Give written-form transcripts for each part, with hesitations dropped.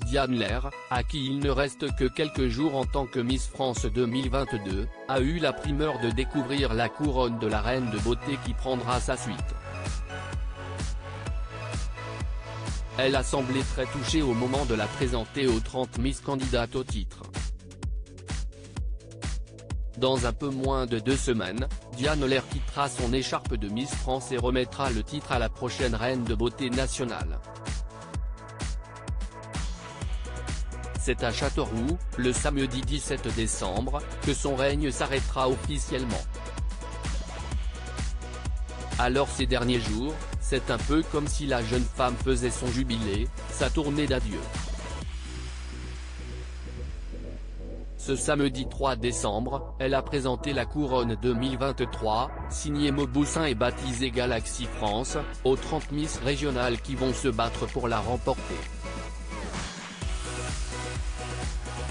Diane Lair, à qui il ne reste que quelques jours en tant que Miss France 2022, a eu la primeur de découvrir la couronne de la reine de beauté qui prendra sa suite. Elle a semblé très touchée au moment de la présenter aux 30 Miss candidates au titre. Dans un peu moins de 2 semaines, Diane Lair quittera son écharpe de Miss France et remettra le titre à la prochaine reine de beauté nationale. C'est à Châteauroux, le samedi 17 décembre, que son règne s'arrêtera officiellement. Alors ces derniers jours, c'est un peu comme si la jeune femme faisait son jubilé, sa tournée d'adieu. Ce samedi 3 décembre, elle a présenté la couronne 2023, signée Mauboussin et baptisée Galaxy France, aux 30 Miss régionales qui vont se battre pour la remporter.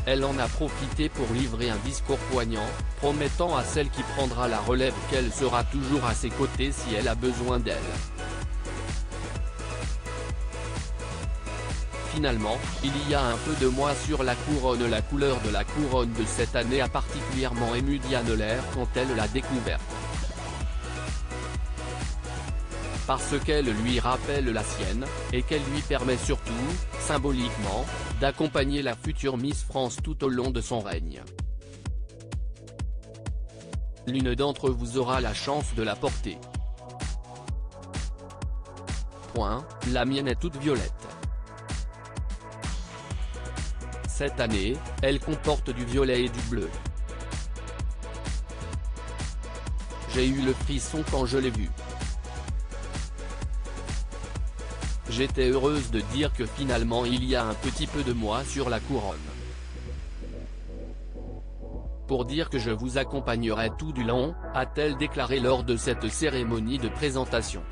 Elle en a profité pour livrer un discours poignant, promettant à celle qui prendra la relève qu'elle sera toujours à ses côtés si elle a besoin d'elle. Finalement, il y a un peu de mois sur la couronne. La couleur de la couronne de cette année a particulièrement ému Diane Lair quand elle l'a découverte. Parce qu'elle lui rappelle la sienne, et qu'elle lui permet surtout, symboliquement, d'accompagner la future Miss France tout au long de son règne. L'une d'entre vous aura la chance de la porter. La mienne est toute violette. Cette année, elle comporte du violet et du bleu. J'ai eu le frisson quand je l'ai vue. J'étais heureuse de dire que finalement il y a un petit peu de moi sur la couronne. Pour dire que je vous accompagnerai tout du long, a-t-elle déclaré lors de cette cérémonie de présentation.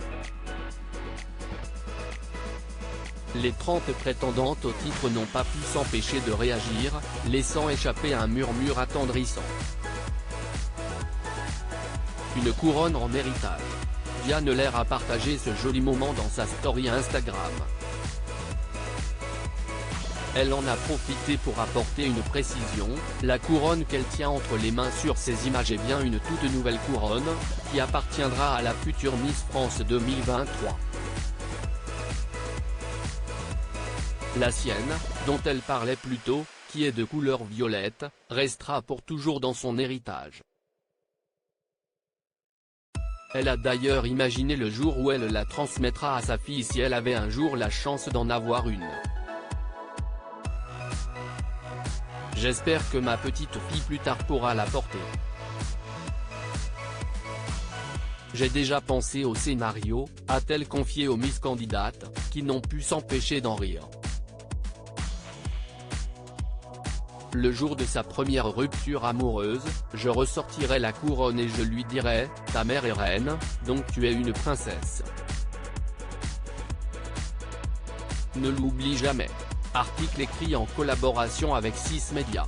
Les 30 prétendantes au titre n'ont pas pu s'empêcher de réagir, laissant échapper un murmure attendrissant. Une couronne en héritage. Diane Lair a partagé ce joli moment dans sa story Instagram. Elle en a profité pour apporter une précision, la couronne qu'elle tient entre les mains sur ces images est bien une toute nouvelle couronne, qui appartiendra à la future Miss France 2023. La sienne, dont elle parlait plus tôt, qui est de couleur violette, restera pour toujours dans son héritage. Elle a d'ailleurs imaginé le jour où elle la transmettra à sa fille si elle avait un jour la chance d'en avoir une. J'espère que ma petite fille plus tard pourra la porter. J'ai déjà pensé au scénario, a-t-elle confié aux Miss candidates, qui n'ont pu s'empêcher d'en rire. Le jour de sa première rupture amoureuse, je ressortirai la couronne et je lui dirai, ta mère est reine, donc tu es une princesse. Ne l'oublie jamais. Article écrit en collaboration avec 6 Médias.